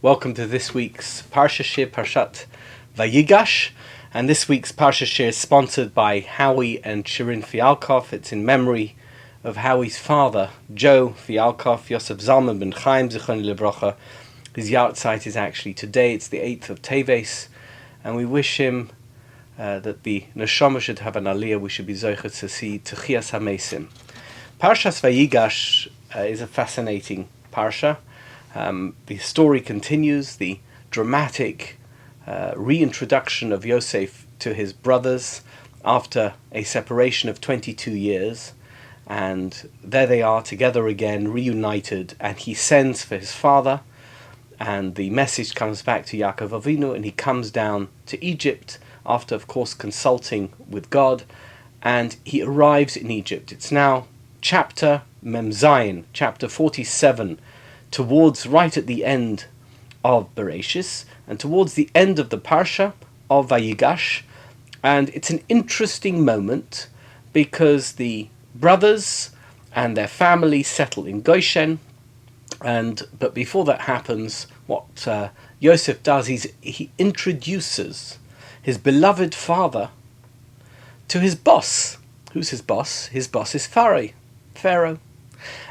Welcome to this week's Parsha Shir, Parshat Vayigash, and this week's Parsha Shir is sponsored by Howie and Shirin Yaakov. It's in memory of Howie's father, Joe Yaakov, Yosef Zalman ben Chaim Zichron Livrocha. His yahrzeit is actually today. It's the 8th of Teves, and we wish him that the neshama should have an aliyah. We should be zocher to see Techias HaMesim. Parshat Vayigash is a fascinating parsha. The story continues, the dramatic reintroduction of Yosef to his brothers after a separation of 22 years, and there they are together again, reunited, and he sends for his father, and the message comes back to Yaakov Avinu, and he comes down to Egypt after, of course, consulting with God, and he arrives in Egypt. It's now chapter Mem Zayin, chapter 47, towards right at the end of Bereshis, and towards the end of the Parsha of Vayigash. And it's an interesting moment because the brothers and their family settle in Goshen, but before that happens, what Yosef does is he introduces his beloved father to his boss. Who's his boss? His boss is Pharaoh.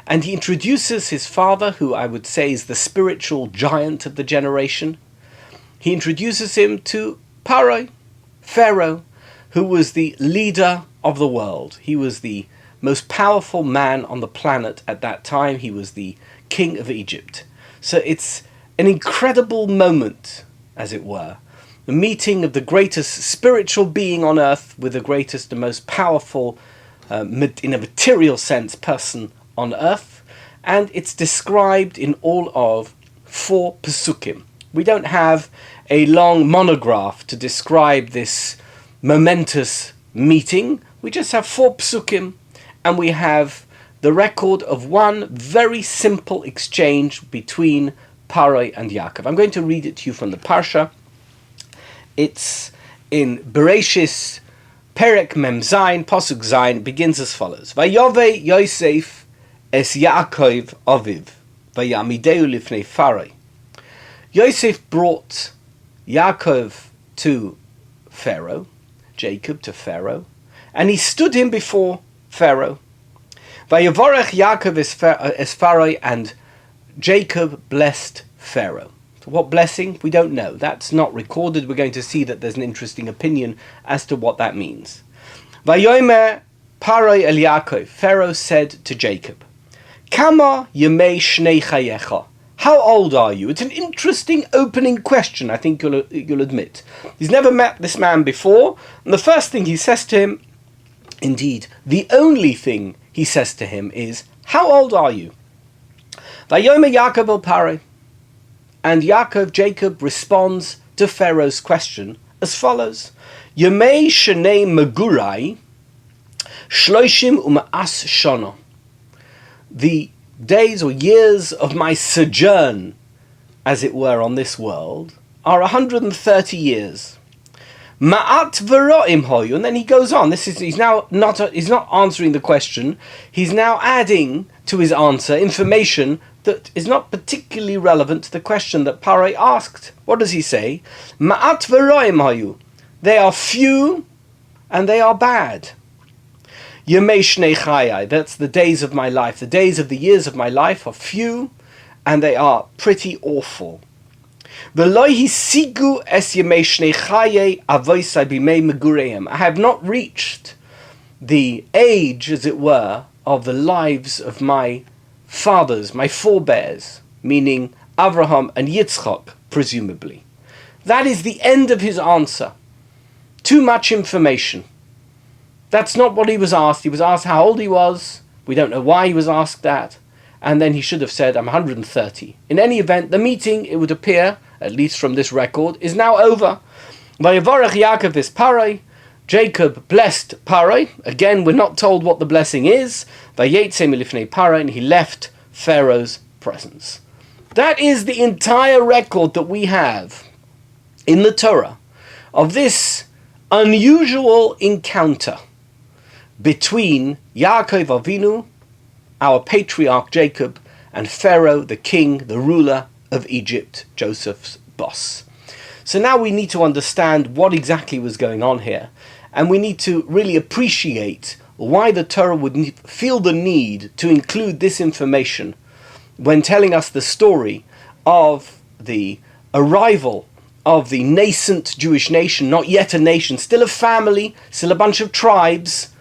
And he introduces his father, who I would say is the spiritual giant of the generation. He introduces him to Pharaoh, who was the leader of the world. He was the most powerful man on the planet at that time. He was the king of Egypt. So it's an incredible moment, as it were. The meeting of the greatest spiritual being on earth with the greatest, the most powerful, in a material sense, person on earth, and it's described in all of 4 pesukim. We don't have a long monograph to describe this momentous meeting. We just have 4 pesukim, and we have the record of one very simple exchange between Pharaoh and Yaakov. I'm going to read it to you from the Parsha. It's in Bereshis, Perek Mem Zayin, Pasuk Zayin, begins as follows. Vayove Yosef es Yaakov Aviv, vayamideu lifnei Pharaoh. Yosef brought Yaakov to Pharaoh, Jacob to Pharaoh, and he stood him before Pharaoh. Vayavorech Yaakov es Pharaoh, and Jacob blessed Pharaoh. So what blessing? We don't know. That's not recorded. We're going to see that there's an interesting opinion as to what that means. Vayomer Pharaoh el Yaakov. Pharaoh said to Jacob, Kama yemei shnei chayecha. How old are you? It's an interesting opening question, I think you'll admit. He's never met this man before, and the first thing he says to him, indeed, the only thing he says to him is, how old are you? Vayomer Yaakov el Pharaoh. And Jacob responds to Pharaoh's question as follows. Yemei shnei megurai shloshim u'ma'as shana. The days or years of my sojourn, as it were, on this world are 130 years. Ma'at v'ro'im hoyu. And then he goes on. He's not answering the question. He's now adding to his answer information that is not particularly relevant to the question that Pharaoh asked. What does he say? Ma'at v'ro'im hoyu. They are few and they are bad. Yemei shnei chayai, that's the days of my life. The days of the years of my life are few, and they are pretty awful. V'lo hisigu es yemei shnei chayai avoisai bimei megureim. I have not reached the age, as it were, of the lives of my fathers, my forebears, meaning Avraham and Yitzchak, presumably. That is the end of his answer. Too much information. That's not what he was asked. He was asked how old he was. We don't know why he was asked that. And then he should have said, I'm 130. In any event, the meeting, it would appear, at least from this record, is now over. Vayavorech Yaakov es Pharaoh. Jacob blessed Parai. Again, we're not told what the blessing is. Vayetze milifnei Parai, and he left Pharaoh's presence. That is the entire record that we have in the Torah of this unusual encounter between Yaakov Avinu, our patriarch Jacob, and Pharaoh, the king, the ruler of Egypt, Joseph's boss. So now we need to understand what exactly was going on here, and we need to really appreciate why the Torah would feel the need to include this information when telling us the story of the arrival of the nascent Jewish nation, not yet a nation, still a family, still a bunch of tribes.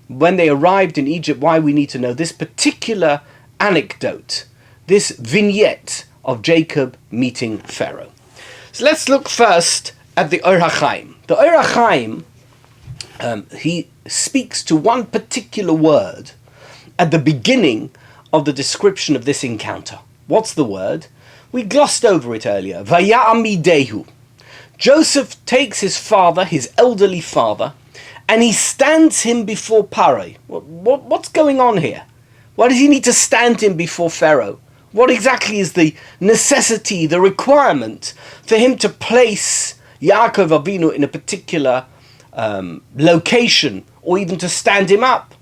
When they arrived in Egypt, why we need to know this particular anecdote, this vignette of Jacob meeting Pharaoh. So let's look first at the Or HaChaim. The Or HaChaim, he speaks to one particular word at the beginning of the description of this encounter. What's the word? We glossed over it earlier. Vayamidehu. Joseph takes his father, his elderly father, and he stands him before Parai. What's going on here? Why does he need to stand him before Pharaoh? What exactly is the necessity, the requirement for him to place Yaakov Avinu in a particular location, or even to stand him up?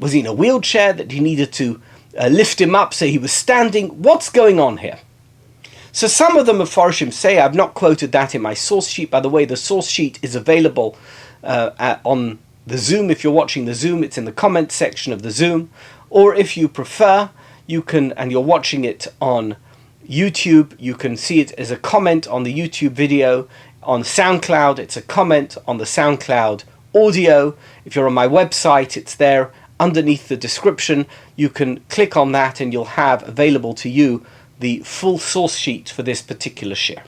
Was he in a wheelchair that he needed to lift him up so he was standing? What's going on here? So some of the Mefarshim say, I've not quoted that in my source sheet. By the way, the source sheet is available on the Zoom. If you're watching the Zoom, it's in the comment section of the Zoom. Or if you prefer, you can, and you're watching it on YouTube, you can see it as a comment on the YouTube video. On SoundCloud, it's a comment on the SoundCloud audio. If you're on my website, it's there underneath the description. You can click on that and you'll have available to you the full source sheet for this particular shir.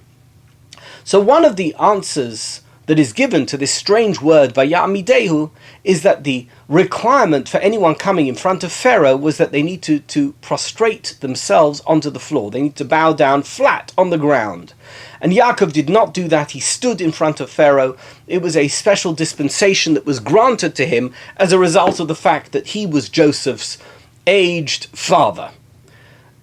So one of the answers that is given to this strange word, Vayamidehu, is that the requirement for anyone coming in front of Pharaoh was that they need to prostrate themselves onto the floor. They need to bow down flat on the ground. And Yaakov did not do that. He stood in front of Pharaoh. It was a special dispensation that was granted to him as a result of the fact that he was Joseph's aged father.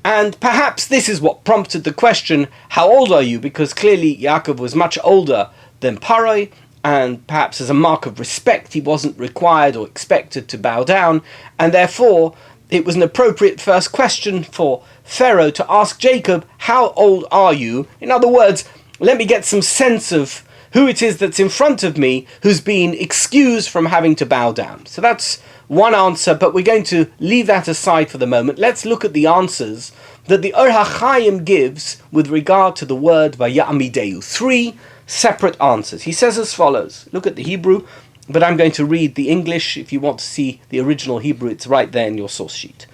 And perhaps this is what prompted the question, how old are you? Because clearly Yaakov was much older than Parai, and perhaps as a mark of respect he wasn't required or expected to bow down, and therefore it was an appropriate first question for Pharaoh to ask Jacob, how old are you? In other words, let me get some sense of who it is that's in front of me who's been excused from having to bow down. So that's one answer, but we're going to leave that aside for the moment. Let's look at the answers that the Or HaChaim gives with regard to the word Vayamidehu. 3 separate answers. He says as follows. Look at the Hebrew, but I'm going to read the English. If you want to see the original Hebrew, it's right there in your source sheet.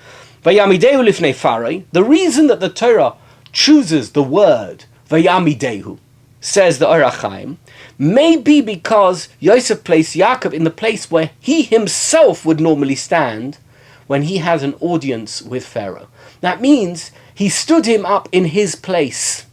Vayamidehu lifnei Pharaoh. The reason that the Torah chooses the word Vayamidehu, says the Or HaChaim, may be because Yosef placed Yaakov in the place where he himself would normally stand when he has an audience with Pharaoh. That means he stood him up in his place.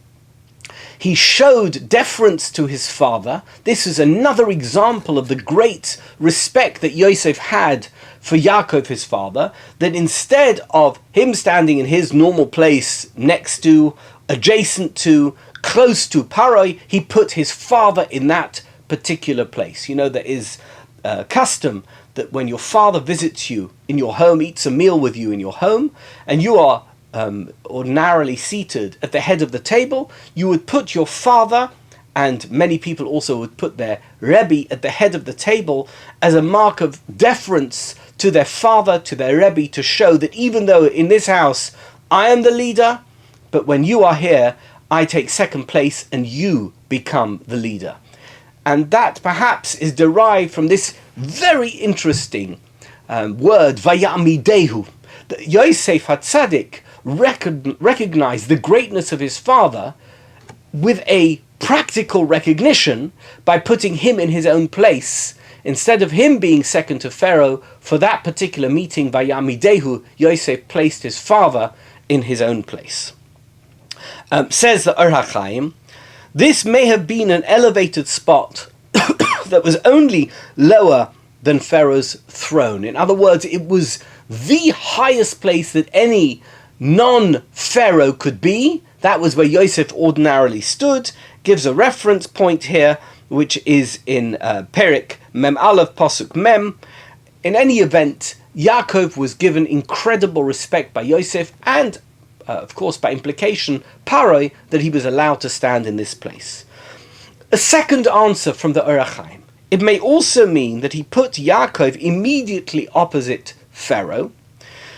He showed deference to his father. This is another example of the great respect that Yosef had for Yaakov, his father, that instead of him standing in his normal place next to, adjacent to, close to Parai, he put his father in that particular place. You know, there is a custom that when your father visits you in your home, eats a meal with you in your home, and you are ordinarily seated at the head of the table, you would put your father, and many people also would put their Rebbe at the head of the table as a mark of deference to their father, to their Rebbe, to show that even though in this house I am the leader, but when you are here, I take second place and you become the leader. And that perhaps is derived from this very interesting word, Vayamidehu. Yosef HaTzadik recognized the greatness of his father with a practical recognition by putting him in his own place. Instead of him being second to Pharaoh for that particular meeting, Vayamidehu, Yosef placed his father in his own place. Says the Or HaChaim, this may have been an elevated spot that was only lower than Pharaoh's throne. In other words, it was the highest place that any non-Pharaoh could be. That was where Yosef ordinarily stood. Gives a reference point here, which is in Perek Mem Aleph Pasuk Mem. In any event, Yaakov was given incredible respect by Yosef and, of course, by implication, Pharaoh, that he was allowed to stand in this place. A second answer from the Orach Chaim. It may also mean that he put Yaakov immediately opposite Pharaoh,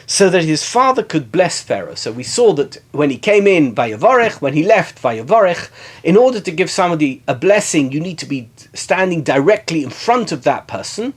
so that his father could bless Pharaoh. So we saw that when he came in, Vayavarech, when he left, Vayavarech. In order to give somebody a blessing, you need to be standing directly in front of that person.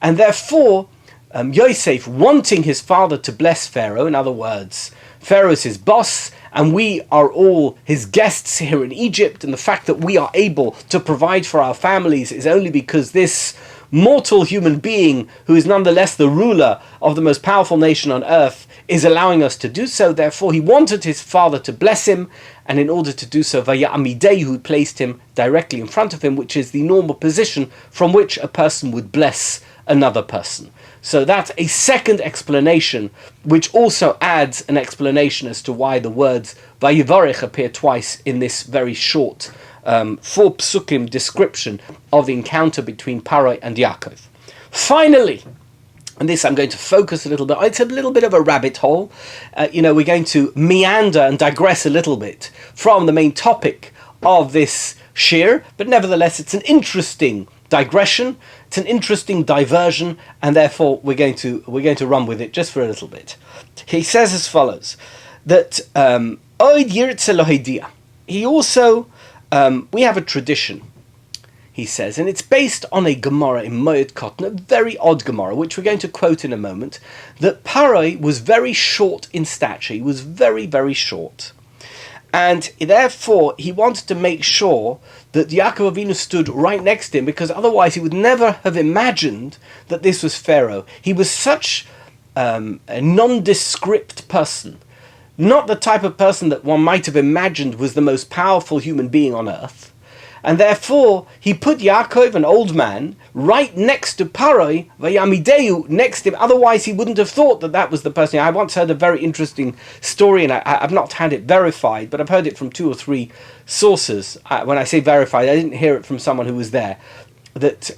And therefore, Yosef, wanting his father to bless Pharaoh, in other words, Pharaoh is his boss, and we are all his guests here in Egypt, and the fact that we are able to provide for our families is only because this mortal human being, who is nonetheless the ruler of the most powerful nation on earth, is allowing us to do so. Therefore, he wanted his father to bless him, and in order to do so, Vayamidehu placed him directly in front of him, which is the normal position from which a person would bless another person. So that's a second explanation, which also adds an explanation as to why the words Vayivarech appear twice in this very short 4 psukim description of the encounter between Pharaoh and Yaakov. Finally, and this I'm going to focus a little bit, it's a little bit of a rabbit hole. We're going to meander and digress a little bit from the main topic of this shir, but nevertheless it's an interesting digression, it's an interesting diversion, and therefore we're going to run with it just for a little bit. He says as follows, that Oid Yirtze Lohidia. He also, we have a tradition, he says, and it's based on a Gemara in Moed Katan, a very odd Gemara, which we're going to quote in a moment, that Pharaoh was very short in stature. He was very, very short. And therefore, he wanted to make sure that Yaakov Avinu stood right next to him, because otherwise he would never have imagined that this was Pharaoh. He was such a nondescript person, not the type of person that one might have imagined was the most powerful human being on earth. And therefore, he put Yaakov, an old man, right next to Pharaoh, Vayamidehu, next to him. Otherwise, he wouldn't have thought that that was the person. I once heard a very interesting story, and I've not had it verified, but I've heard it from 2 or 3 sources. When I say verified, I didn't hear it from someone who was there. That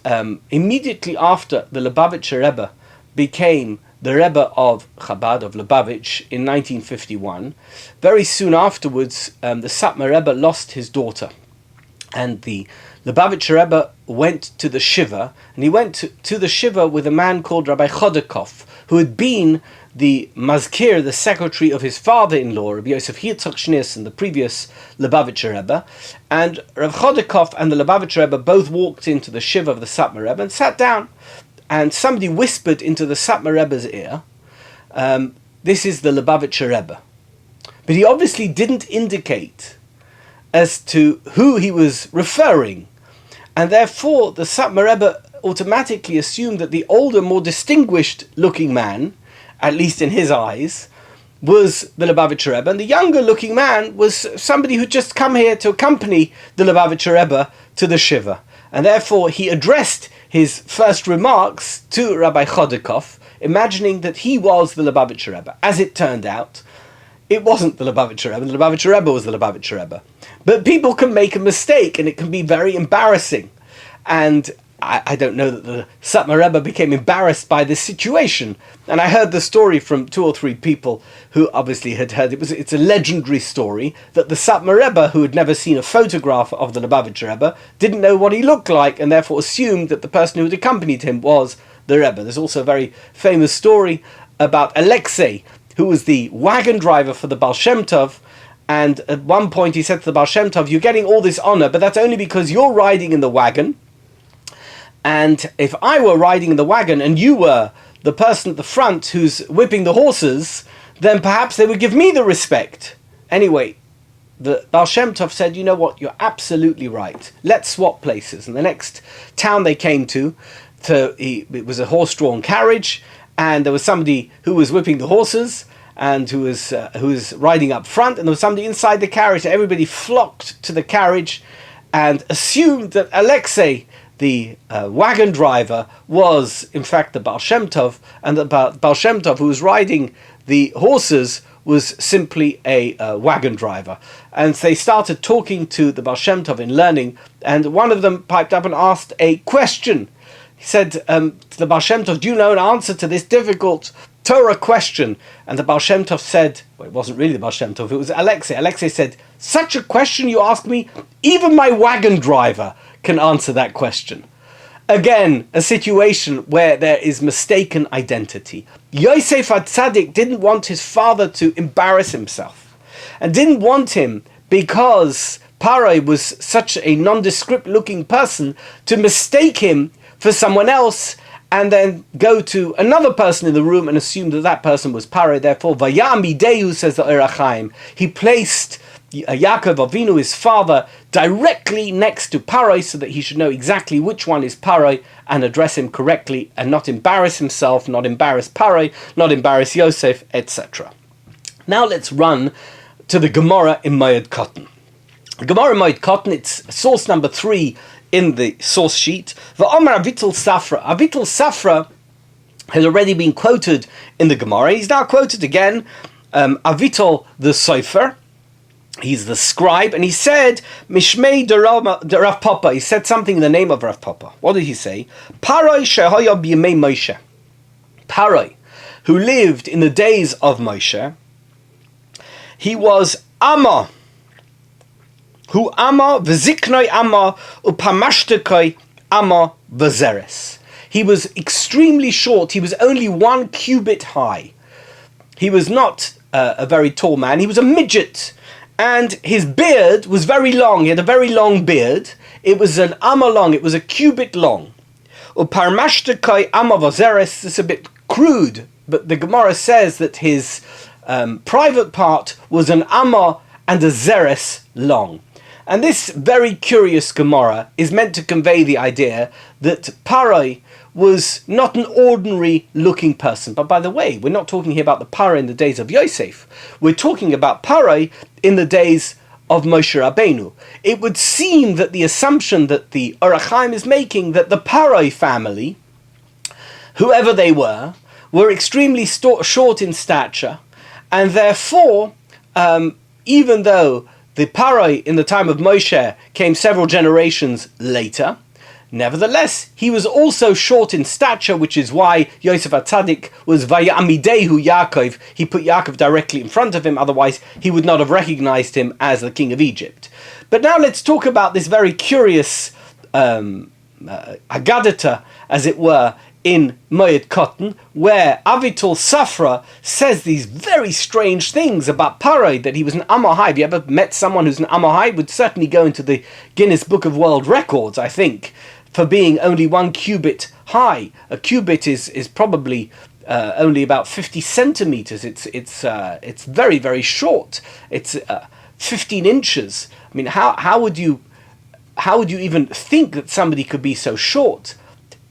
immediately after the Lubavitcher Rebbe became the Rebbe of Chabad, of Lubavitch, in 1951, very soon afterwards, the Satmar Rebbe lost his daughter. And the Lubavitcher Rebbe went to the Shiva, and he went to the Shiva with a man called Rabbi Chodakov, who had been the Mazkir, the secretary of his father-in-law, Rabbi Yosef Yitzchak Shneerson, the previous Lubavitcher Rebbe. And Rav Chodakov and the Lubavitcher Rebbe both walked into the Shiva of the Satmar Rebbe and sat down. And somebody whispered into the Satmar Rebbe's ear, this is the Lubavitcher Rebbe. But he obviously didn't indicate as to who he was referring, and therefore the Satmar Rebbe automatically assumed that the older, more distinguished looking man, at least in his eyes, was the Lubavitcher Rebbe, and the younger looking man was somebody who'd just come here to accompany the Lubavitcher Rebbe to the Shiva. And therefore he addressed his first remarks to Rabbi Chodakov, imagining that he was the Lubavitcher Rebbe. As it turned out, it wasn't the Lubavitcher Rebbe. The Lubavitcher Rebbe was the Lubavitcher Rebbe. But people can make a mistake, and it can be very embarrassing. And I don't know that the Satmar Rebbe became embarrassed by this situation. And I heard the story from 2 or 3 people who obviously had heard it. It's a legendary story that the Satmar Rebbe, who had never seen a photograph of the Lubavitcher Rebbe, didn't know what he looked like, and therefore assumed that the person who had accompanied him was the Rebbe. There's also a very famous story about Alexei, who was the wagon driver for the Baal Shem Tov, and at one point he said to the Baal Shem Tov, you're getting all this honor, but that's only because you're riding in the wagon, and if I were riding in the wagon and you were the person at the front who's whipping the horses, then perhaps they would give me the respect. Anyway, the Baal Shem Tov said, you know what, you're absolutely right. Let's swap places. And the next town they came to it was a horse-drawn carriage, and there was somebody who was whipping the horses, and who was riding up front, and there was somebody inside the carriage. Everybody flocked to the carriage and assumed that Alexei, the wagon driver was in fact the Baal Shem Tov, and the Baal Shem Tov, who was riding the horses, was simply a wagon driver. And they started talking to the Baal Shem Tov in learning, and one of them piped up and asked a question. He said to the Baal Shem Tov, do you know an answer to this difficult Torah question? And the Baal Shem Tov said, well, it wasn't really the Baal Shem Tov, it was Alexei. Alexei said, such a question you ask me? Even my wagon driver can answer that question. Again, a situation where there is mistaken identity. Yosef HaTzadik didn't want his father to embarrass himself, and didn't want him, because Pharaoh was such a nondescript looking person, to mistake him for someone else and then go to another person in the room and assume that that person was Pharaoh. Therefore, Vayamidehu, says the Or HaChaim, he placed Yaakov Avinu, his father, directly next to Pharaoh, so that he should know exactly which one is Pharaoh and address him correctly and not embarrass himself, not embarrass Pharaoh, not embarrass Yosef, etc. Now let's run to the Gemara in Moed Katan. The Gemara in Moed Katan, it's source number 3 in the source sheet. V'Omer Avital Safra. Avital Safra has already been quoted in the Gemara. He's now quoted again. Avital the Sofer, he's the scribe, and he said, Mishmei de Rav Papa. He said something in the name of Rav Papa. What did he say? Paroi shehoya b'yemei Moshe. Paroi, who lived in the days of Moshe, he was Amma, who Amma v'ziknoi Amma upamashtekoi Amma v'zeres. He was extremely short. He was only 1 cubit high. He was not a very tall man. He was a midget. And his beard was very long. He had a very long beard. It was an amma long. It was a cubit long. Uparmashtakai amma vazeres. It's a bit crude, but the Gemara says that his private part was an amma and a zeres long. And this very curious Gemara is meant to convey the idea that Pharaoh was not an ordinary looking person. But by the way, we're not talking here about the Pharaoh in the days of Yosef. We're talking about Pharaoh in the days of Moshe Rabbeinu. It would seem that the assumption that the Or HaChaim is making, that the Pharaoh family, whoever they were extremely short in stature, and therefore, even though the Pharaoh in the time of Moshe came several generations later, nevertheless, he was also short in stature, which is why Yosef HaTzadik was Vayamidehu Yaakov. He put Yaakov directly in front of him, otherwise he would not have recognized him as the king of Egypt. But now let's talk about this very curious Agadata, as it were, in Moed Katan, where Avital Safra says these very strange things about Pharaoh, that he was an Amahai. Have you ever met someone who's an Amahai? Would certainly go into the Guinness Book of World Records, I think, for being only 1 cubit high. A cubit is probably only about 50 centimeters. It's very, very short. It's 15 inches. I mean, how would you even think that somebody could be so short?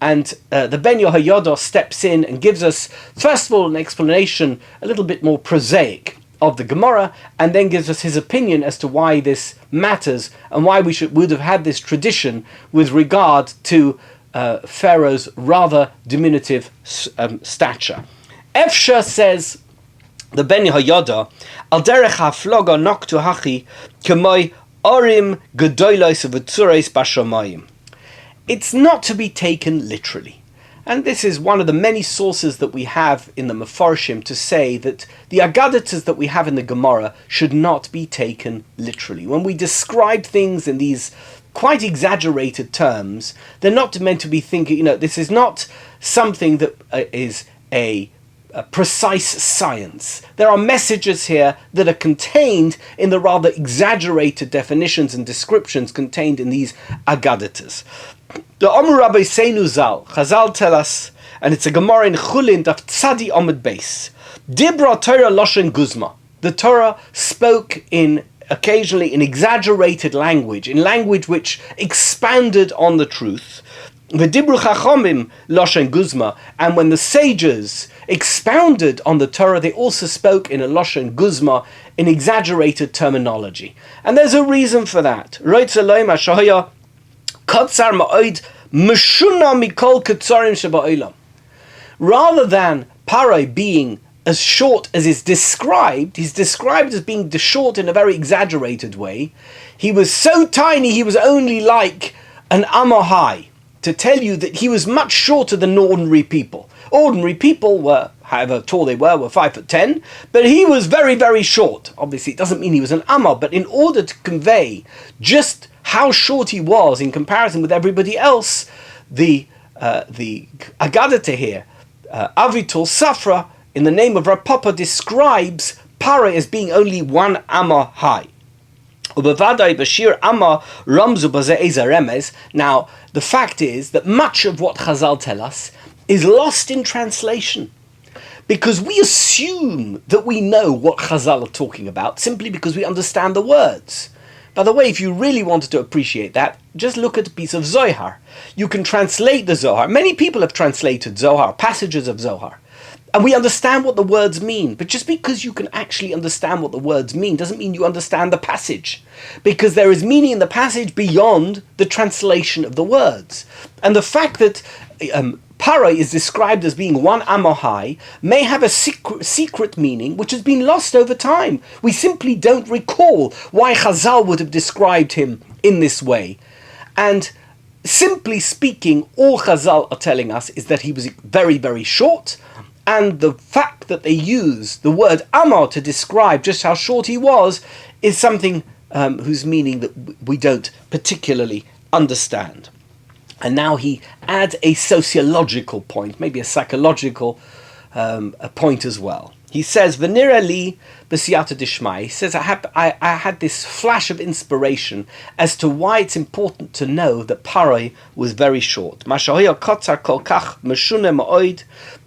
And the Ben Yehoyada steps in and gives us, first of all, an explanation a little bit more prosaic of the Gemara, and then gives us his opinion as to why this matters and why we would have had this tradition with regard to Pharaoh's rather diminutive stature. Efsha says, the Ben Yehoyada, Al derech hafloga noktu hachi k'moi orim gedolos v'tzuros bashamayim. It's not to be taken literally. And this is one of the many sources that we have in the Mefarshim to say that the Agadatas that we have in the Gemara should not be taken literally. When we describe things in these quite exaggerated terms, they're not meant to be thinking, this is not something that is a precise science. There are messages here that are contained in the rather exaggerated definitions and descriptions contained in these Agadatas. The Omer Rabbi Seinu Zal, Chazal tell us, and it's a Gemara in Chulin, Daf Tzadi Omid Beis. Dibra Torah Loshen Guzma. The Torah spoke occasionally in exaggerated language, in language which expanded on the truth. The Dibru Chachomim Loshen Guzma, and when the sages expounded on the Torah, they also spoke in a Loshen Guzma, in exaggerated terminology. And there's a reason for that. Roitz Elohim HaShahaya Kotzar Ma'od Meshuna mikol ketzarim sheba'olam. Rather than Pharaoh being as short as is described, he's described as being short in a very exaggerated way. He was so tiny, he was only like an amma high, to tell you that he was much shorter than ordinary people. Ordinary people were, however tall they were 5'10", but he was very, very short. Obviously, it doesn't mean he was an amma, but in order to convey just how short he was in comparison with everybody else, the Agadah here, Avitul Safra, in the name of Rav Papa, describes Pharaoh as being only 1 amma high. Now, the fact is that much of what Chazal tell us is lost in translation, because we assume that we know what Chazal are talking about simply because we understand the words. By the way, if you really wanted to appreciate that, just look at a piece of Zohar. You can translate the Zohar. Many people have translated Zohar, passages of Zohar, and we understand what the words mean. But just because you can actually understand what the words mean doesn't mean you understand the passage, because there is meaning in the passage beyond the translation of the words. And the fact that Pharaoh is described as being 1 amma high may have a secret meaning which has been lost over time. We simply don't recall why Chazal would have described him in this way. And simply speaking, all Chazal are telling us is that he was very, very short, and the fact that they use the word amma to describe just how short he was is something whose meaning that we don't particularly understand. And now he adds a sociological point, maybe a psychological a point as well. He says, "V'nira li b'siyata dishmai." He says, I had this flash of inspiration as to why it's important to know that Pharaoh was very short. Mashahoya kotzar kol kach meshune ma'od.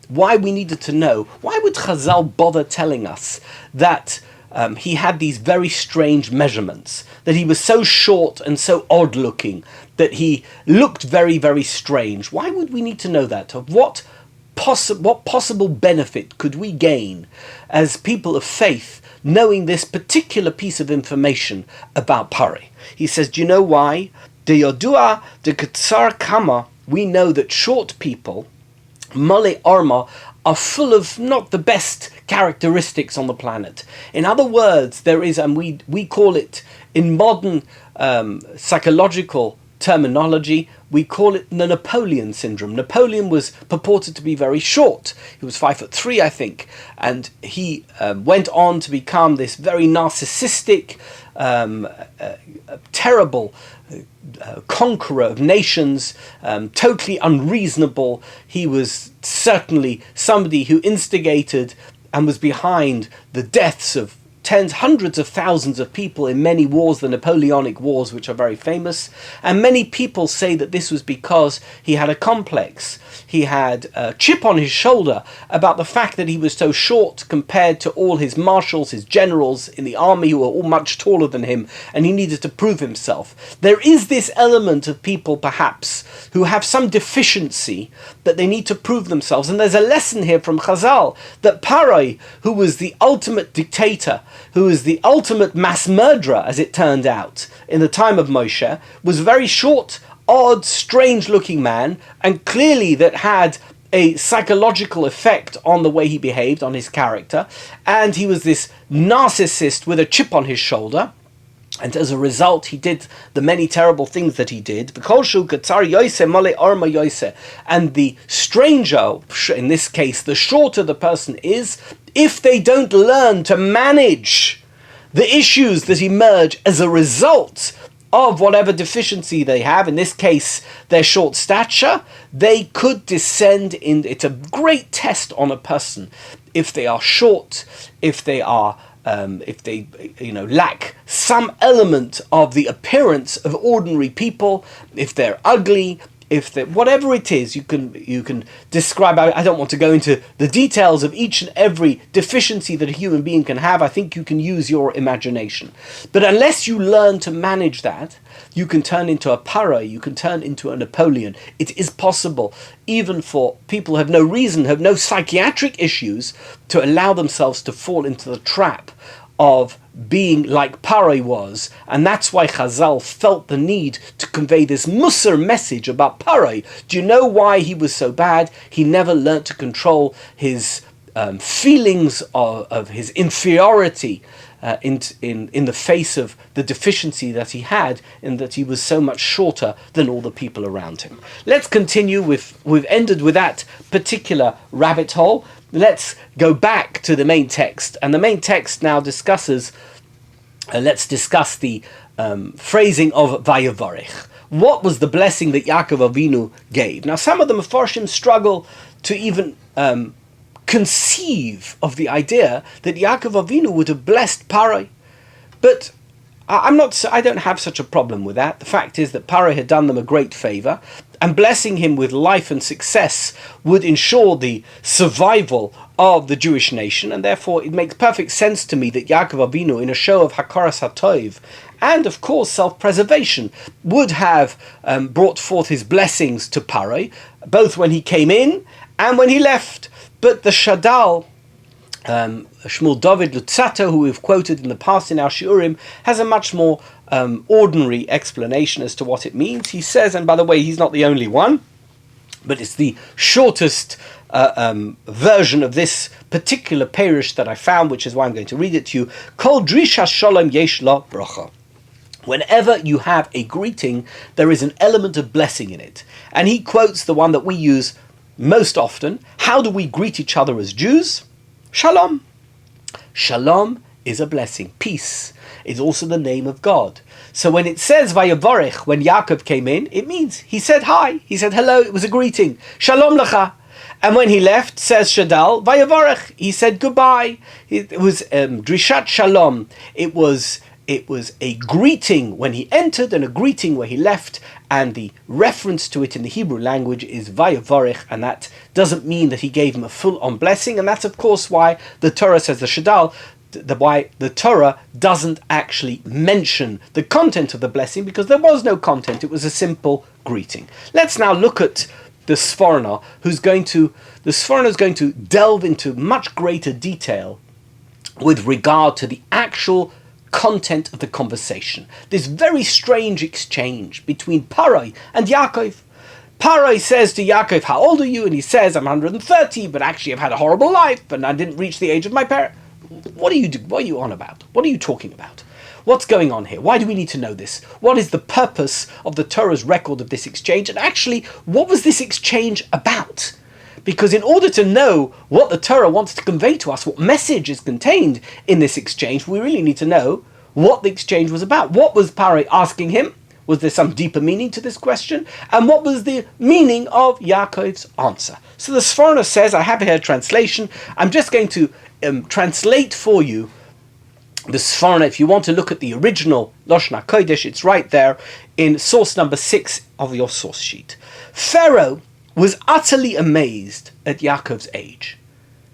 Why we needed to know. Why would Chazal bother telling us that he had these very strange measurements, that he was so short and so odd-looking, that he looked very, very strange? Why would we need to know that? Of what possible benefit could we gain as people of faith knowing this particular piece of information about Pharaoh? He says, do you know why? De yodua de ketzar kama. We know that short people, male arma, are full of not the best characteristics on the planet. In other words, there is, and we call it in modern psychological terminology, we call it the Napoleon syndrome. Napoleon was purported to be very short. He was 5'3", I think, and he went on to become this very narcissistic, terrible conqueror of nations, totally unreasonable. He was certainly somebody who instigated and was behind the deaths of hundreds of thousands of people in many wars, the Napoleonic Wars, which are very famous. And many people say that this was because he had a complex. He had a chip on his shoulder about the fact that he was so short compared to all his marshals, his generals in the army, who were all much taller than him, and he needed to prove himself. There is this element of people, perhaps, who have some deficiency that they need to prove themselves. And there's a lesson here from Chazal that Pharaoh, who was the ultimate dictator, who was the ultimate mass murderer, as it turned out, in the time of Moshe, was a very short, odd, strange-looking man, and clearly that had a psychological effect on the way he behaved, on his character, and he was this narcissist with a chip on his shoulder, and as a result he did the many terrible things that he did. And the stranger, in this case the shorter the person is, if they don't learn to manage the issues that emerge as a result of whatever deficiency they have, in this case their short stature, they could descend in. It's a great test on a person if they are short, if they are if they lack some element of the appearance of ordinary people, if they're ugly, if they, whatever it is, you can describe. I don't want to go into the details of each and every deficiency that a human being can have. I think you can use your imagination. But unless you learn to manage that, you can turn into a Pharaoh, you can turn into a Napoleon. It is possible, even for people who have no reason, have no psychiatric issues, to allow themselves to fall into the trap of being like Parai was, and that's why Chazal felt the need to convey this Musar message about Parai. Do you know why he was so bad? He never learnt to control his feelings of his inferiority in the face of the deficiency that he had, in that he was so much shorter than all the people around him. Let's continue we've ended with that particular rabbit hole. Let's go back to the main text, and the main text now discusses, let's discuss the phrasing of Vayavarech. What was the blessing that Yaakov Avinu gave? Now, some of the Mefarshim struggle to even conceive of the idea that Yaakov Avinu would have blessed Parai. But I don't have such a problem with that. The fact is that Parai had done them a great favor, and blessing him with life and success would ensure the survival of the Jewish nation, and therefore it makes perfect sense to me that Yaakov Avinu, in a show of Hakaras HaTov, and of course self-preservation, would have brought forth his blessings to Parai, both when he came in and when he left. But the Shadal, Shmuel David Lutzato, who we've quoted in the past in our Shiurim, has a much more ordinary explanation as to what it means. He says, and by the way, he's not the only one, but it's the shortest version of this particular parish that I found, which is why I'm going to read it to you. Kol drisha shalom yesh la bracha. Whenever you have a greeting, there is an element of blessing in it. And he quotes the one that we use most often. How do we greet each other as Jews? Shalom. Shalom is a blessing. Peace is also the name of God. So when it says Vayavarech, when Yaakov came in, it means he said hi, he said hello, it was a greeting. Shalom lecha. And when he left, says Shadal, Vayavarech, he said goodbye. It was Drishat Shalom. It was a greeting when he entered and a greeting when he left, and the reference to it in the Hebrew language is Vayavarech, and that doesn't mean that he gave him a full-on blessing, and that's of course why the Torah, says the Shadal, why the Torah doesn't actually mention the content of the blessing, because there was no content, it was a simple greeting. Let's now look at the Sforno, is going to delve into much greater detail with regard to the actual content of the conversation. This very strange exchange between Parai and Yaakov. Parai says to Yaakov, how old are you? And he says, I'm 130, but actually I've had a horrible life and I didn't reach the age of my parents. What are you on about? What are you talking about? What's going on here? Why do we need to know this? What is the purpose of the Torah's record of this exchange? And actually, what was this exchange about? Because in order to know what the Torah wants to convey to us, what message is contained in this exchange, we really need to know what the exchange was about. What was Parai asking him? Was there some deeper meaning to this question? And what was the meaning of Yaakov's answer? So the Sforno says, I have here a translation. I'm just going to translate for you the Sforno. If you want to look at the original Lashon HaKodesh, it's right there in source number 6 of your source sheet. Pharaoh was utterly amazed at Yaakov's age.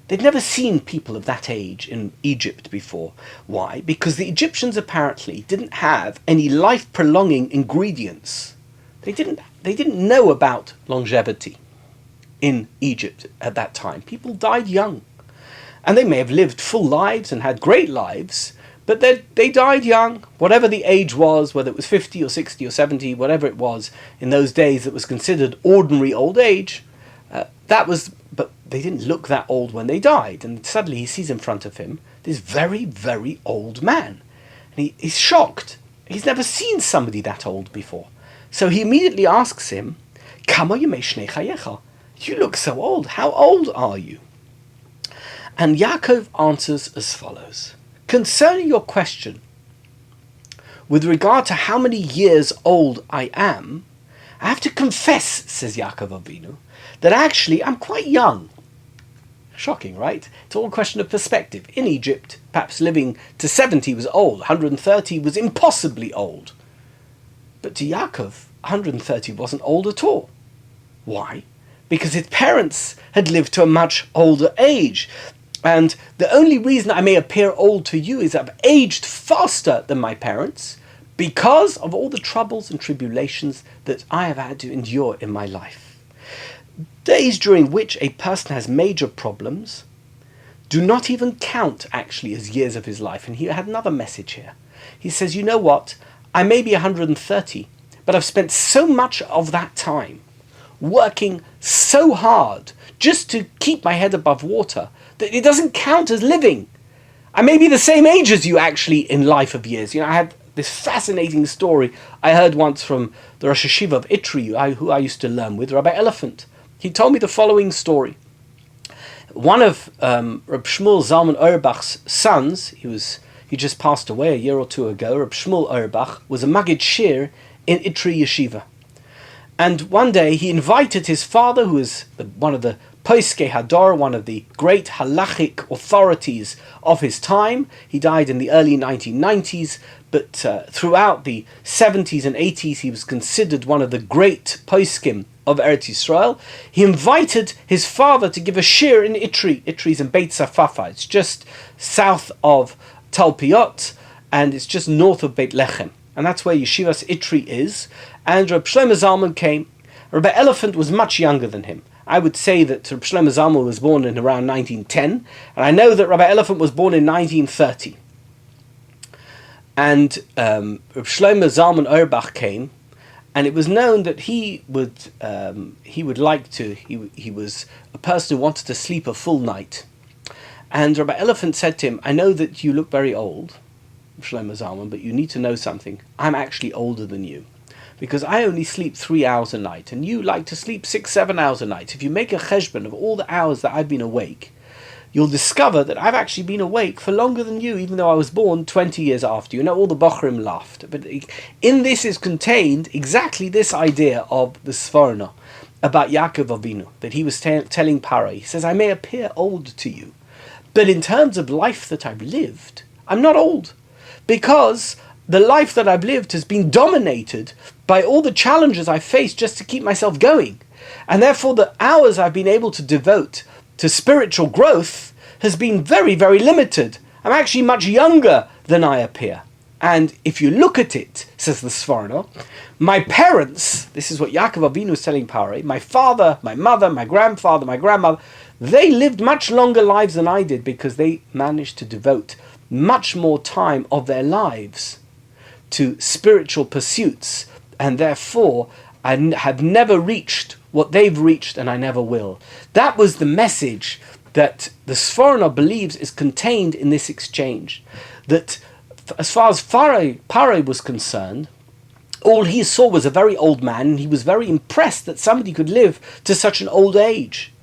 They'd never seen people of that age in Egypt before. Why? Because the Egyptians apparently didn't have any life-prolonging ingredients. They didn't know about longevity in Egypt at that time. People died young. And they may have lived full lives and had great lives, but they died young. Whatever the age was, whether it was 50 or 60 or 70, whatever it was, in those days that was considered ordinary old age, but they didn't look that old when they died. And suddenly he sees in front of him this very, very old man. And he's shocked. He's never seen somebody that old before. So he immediately asks him, Kama yemei shnei chayecha? You look so old. How old are you? And Yaakov answers as follows. Concerning your question, with regard to how many years old I am, I have to confess, says Yaakov Avinu, that actually I'm quite young. Shocking, right? It's all a question of perspective. In Egypt, perhaps living to 70 was old, 130 was impossibly old. But to Yaakov, 130 wasn't old at all. Why? Because his parents had lived to a much older age. And the only reason I may appear old to you is I've aged faster than my parents because of all the troubles and tribulations that I have had to endure in my life. Days during which a person has major problems do not even count actually as years of his life. And he had another message here. He says, you know what? I may be 130, but I've spent so much of that time working so hard just to keep my head above water that it doesn't count as living. I may be the same age as you actually in life of years. I had this fascinating story I heard once from the Rosh Hashiva of Itri, who I used to learn with, Rabbi Elephant. He told me the following story. One of Reb Shmuel Zalman Auerbach's sons, he just passed away a year or two ago, Reb Shmuel Auerbach, was a Maggid Shir in Itri Yeshiva. And one day he invited his father, who is one of the Poiskei Hador, one of the great halachic authorities of his time. He died in the early 1990s, but throughout the 70s and 80s he was considered one of the great Poskim of Eretz Yisrael. He invited his father to give a shir in Itri. Itri's in Beit Safafa. It's just south of Talpiot, and it's just north of Beit Lechem. And that's where Yeshivas Itri is. And Reb Shlomo Zalman came. Rabbi Elephant was much younger than him. I would say that Reb Shlomo Zalman was born in around 1910, and I know that Rabbi Elephant was born in 1930. And Reb Shlomo Zalman Auerbach came, and it was known that he was a person who wanted to sleep a full night. And Rabbi Elephant said to him, I know that you look very old, Shlomo Zalman, but you need to know something. I'm actually older than you, because I only sleep 3 hours a night, and you like to sleep 6-7 hours a night. If you make a cheshbon of all the hours that I've been awake, you'll discover that I've actually been awake for longer than you, even though I was born 20 years after you. All the Bochrim laughed. But in this is contained exactly this idea of the Sforno about Yaakov Avinu, that he was telling Pharaoh. He says, I may appear old to you, but in terms of life that I've lived, I'm not old, because the life that I've lived has been dominated by all the challenges I faced just to keep myself going. And therefore the hours I've been able to devote to spiritual growth has been very, very limited. I'm actually much younger than I appear. And if you look at it, says the Sforno, my parents, this is what Yaakov Avinu was telling Pharaoh, my father, my mother, my grandfather, my grandmother, they lived much longer lives than I did, because they managed to devote much more time of their lives to spiritual pursuits, and therefore I have never reached what they've reached, and I never will. That was the message that the Sforno believes is contained in this exchange. That as far as Pharaoh was concerned, all he saw was a very old man, and he was very impressed that somebody could live to such an old age.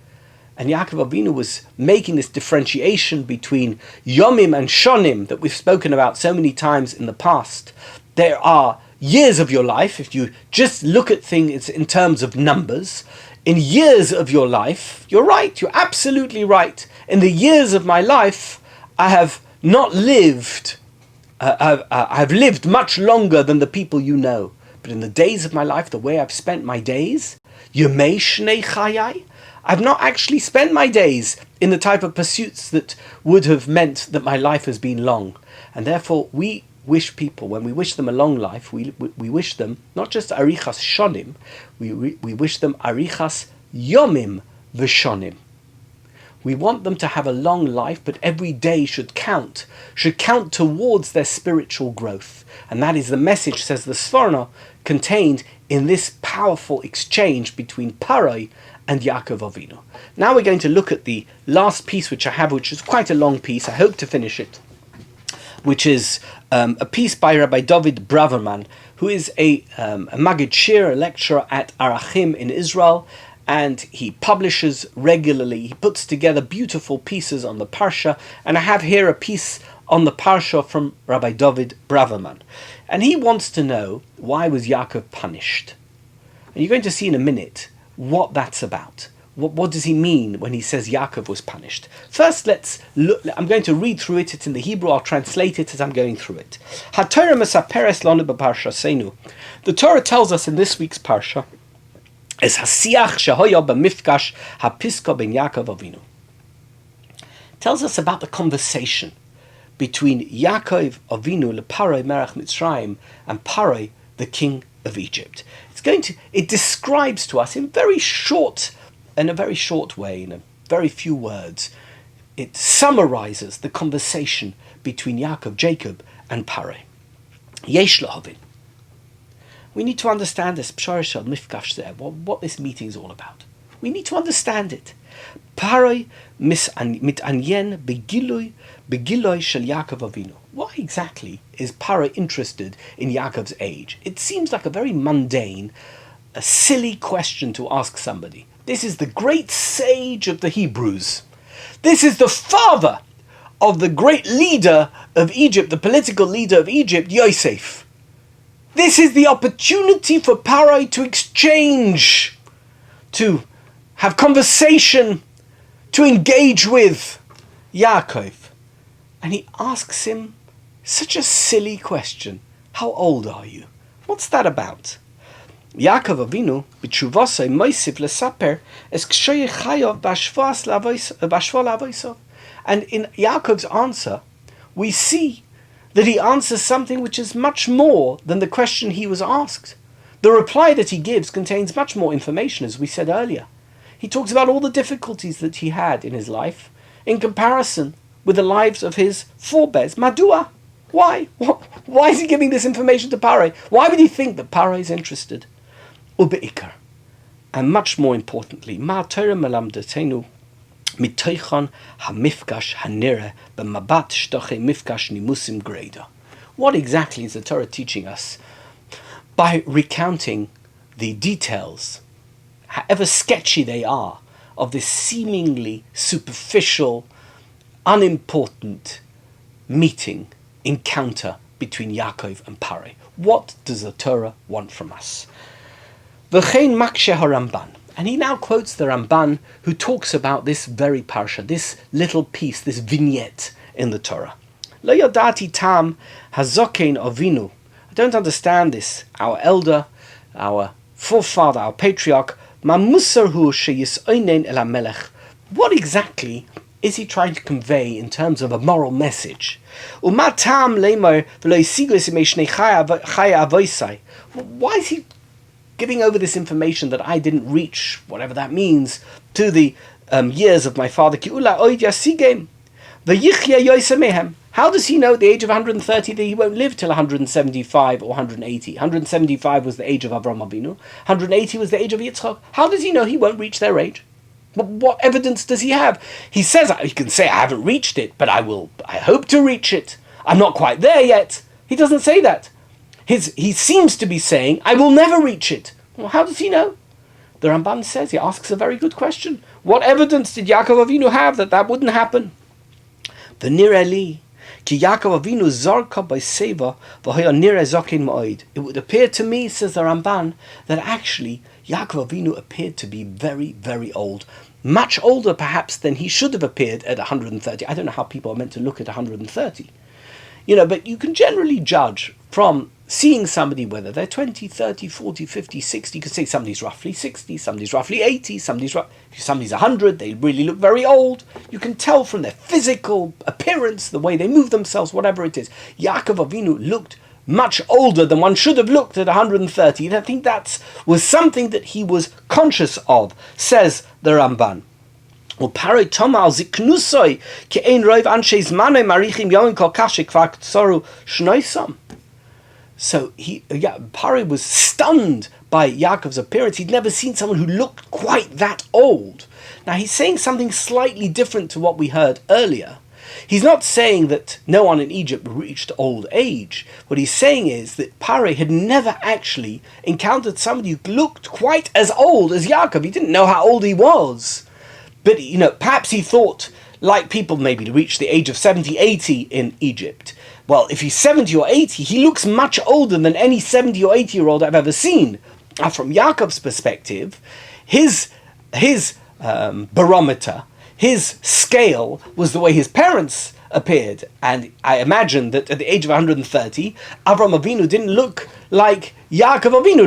And Yaakov Avinu was making this differentiation between Yomim and Shonim that we've spoken about so many times in the past. There are years of your life, if you just look at things in terms of numbers. In years of your life, you're right, you're absolutely right. In the years of my life, I have not lived, I've lived much longer than the people you know. But in the days of my life, the way I've spent my days, Yomei Shnei Chayai, I've not actually spent my days in the type of pursuits that would have meant that my life has been long. And therefore, we wish people, when we wish them a long life, we wish them not just arichas shonim, we wish them arichas yomim v'shonim. We want them to have a long life, but every day should count towards their spiritual growth. And that is the message, says the Sforno, contained in this powerful exchange between Pharaoh and Yaakov Avinu. Now we're going to look at the last piece which I have, which is quite a long piece. I hope to finish it, which is a piece by Rabbi David Braverman, who is a Maggid Shir, a lecturer at Arachim in Israel, and he publishes regularly. He puts together beautiful pieces on the Parsha, and I have here a piece on the Parsha from Rabbi David Braverman. And he wants to know, why was Yaakov punished? And you're going to see in a minute what that's about. What does he mean when he says Yaakov was punished? First, let's look. I'm going to read through it. It's in the Hebrew. I'll translate it as I'm going through it. HaTorah mesaperes lanu b'parshasenu. The Torah tells us in this week's parsha, es hasiach shehoya b'mifkash hapiska ben Yaakov Avinu. Tells us about the conversation between Yaakov Avinu leParoi Melech Mitzrayim and Paroi, the king of Egypt. It describes to us in a very short way, in a very few words, it summarizes the conversation between Yaakov, Jacob, and Paray. Yesh lahavin. We need to understand this Psharashal Mifkash there, what this meeting is all about. We need to understand it. Paray mitanyen begiloi shel Yaakov Avinu. Why exactly is Paray interested in Yaakov's age? It seems like a very mundane, a silly question to ask somebody. This is the great sage of the Hebrews. This is the father of the great leader of Egypt, the political leader of Egypt, Yosef. This is the opportunity for Paray to exchange, to have conversation, to engage with Yaakov. And he asks him such a silly question. How old are you? What's that about? Yaakov Avinu, b'tshuvasai moisiv lesaper, es kshoyeh chayov b'ashvas lavoisov. And in Yaakov's answer, we see that he answers something which is much more than the question he was asked. The reply that he gives contains much more information, as we said earlier. He talks about all the difficulties that he had in his life in comparison with the lives of his forebears. Madua? Why? Why is he giving this information to Paray? Why would he think that Paray is interested? Ubeikar. And much more importantly, Ma Torah melamdatenu mitoichon hamifkash hanira b'mabat shtoche mifkash nimusim greda. What exactly is the Torah teaching us by recounting the details, however sketchy they are, of this seemingly superficial, unimportant meeting, encounter between Yaakov and Paray? What does the Torah want from us? V'chein makshe haRamban. And he now quotes the Ramban, who talks about this very parsha, this little piece, this vignette in the Torah. Lo yadati tam hazokein Avinu. I don't understand this. Our elder, our forefather, our patriarch, ma musar hu sheyisoinen el hamelech. What exactly is he trying to convey in terms of a moral message? Uma tam leimar v'lo yisigos imei shnei chaya avoisai. Why is he giving over this information that I didn't reach, whatever that means, to the years of my father? How does he know at the age of 130 that he won't live till 175 or 180? 175 was the age of Avraham Avinu. 180 was the age of Yitzchak. How does he know he won't reach their age? What evidence does he have? He says, he can say, I haven't reached it, but I hope to reach it. I'm not quite there yet. He doesn't say that. He seems to be saying, I will never reach it. Well, how does he know? The Ramban says, he asks a very good question. What evidence did Yaakov Avinu have that wouldn't happen? V'nireh ki Yaakov Avinu zarka by seva v'hoya nireh zaken ma'od. It would appear to me, says the Ramban, that actually Yaakov Avinu appeared to be very, very old. Much older, perhaps, than he should have appeared at 130. I don't know how people are meant to look at 130. But you can generally judge from seeing somebody, whether they're 20, 30, 40, 50, 60. You can say somebody's roughly 60, somebody's roughly 80, somebody's 100, they really look very old. You can tell from their physical appearance, the way they move themselves, whatever it is. Yaakov Avinu looked much older than one should have looked at 130. And I think that was something that he was conscious of, says the Ramban. Paray tomal ziknusoi ke'ein roiv anshe zmanoi marichim yomim kol kach shekvar ktsoru shnoisam. So Paray was stunned by Yaakov's appearance. He'd never seen someone who looked quite that old. Now he's saying something slightly different to what we heard earlier. He's not saying that no one in Egypt reached old age. What he's saying is that Paray had never actually encountered somebody who looked quite as old as Yaakov. He didn't know how old he was. But, perhaps he thought, like people maybe reach the age of 70, 80 in Egypt. Well, if he's 70 or 80, he looks much older than any 70 or 80-year-old I've ever seen. Now, from Yaakov's perspective, his barometer, his scale was the way his parents appeared. And I imagine that at the age of 130, Avraham Avinu didn't look like Yaakov Avinu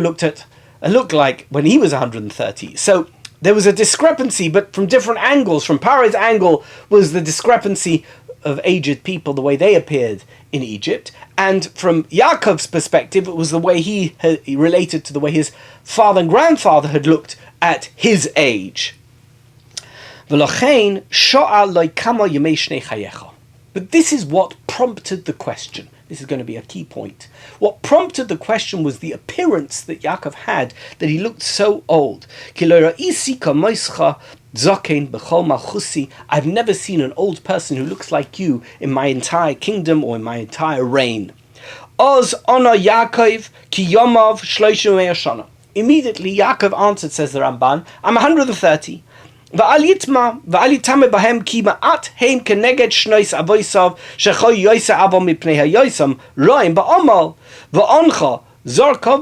looked like when he was 130. So there was a discrepancy, but from different angles. From Paray's angle was the discrepancy of aged people, the way they appeared in Egypt. And from Yaakov's perspective, it was the way he related to the way his father and grandfather had looked at his age. V'lochein sho'al lo kama yemei shnei chayecha. But this is what prompted the question. This is going to be a key point. What prompted the question was the appearance that Yaakov had, that he looked so old. I've never seen an old person who looks like you in my entire kingdom or in my entire reign. Immediately Yaakov answered, says the Ramban, I'm 130. ואל יטמא בהם כי מעט הם כנגד שנויס אבויסוב שכו יויסה אבו מפני היויסם רואים בעומל ואונך זורקה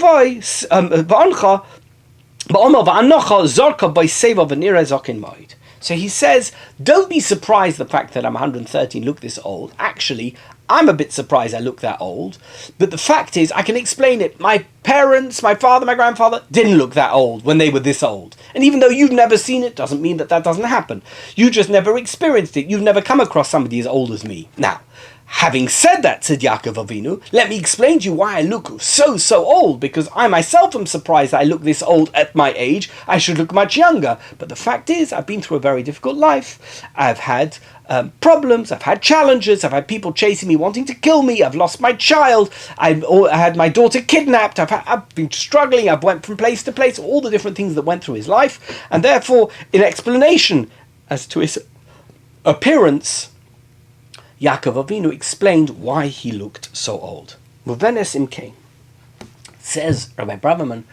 ואנוכה זורקה בי סבב ונראה זוקן מועד. So he says, don't be surprised the fact that I'm 130 and look this old. Actually, I'm a bit surprised I look that old. But the fact is, I can explain it. My parents, my father, my grandfather didn't look that old when they were this old. And even though you've never seen it, doesn't mean that doesn't happen. You just never experienced it. You've never come across somebody as old as me. Now, having said that, said Yaakov Avinu, let me explain to you why I look so old, because I myself am surprised that I look this old at my age. I should look much younger. But the fact is, I've been through a very difficult life. I've had problems, I've had challenges, I've had people chasing me, wanting to kill me, I've lost my child, I had my daughter kidnapped, I've been struggling, I've went from place to place, all the different things that went through his life, and therefore, in explanation as to his appearance, Yaakov Avinu explained why he looked so old. Muvenes imkein. Says Rabbi Braverman,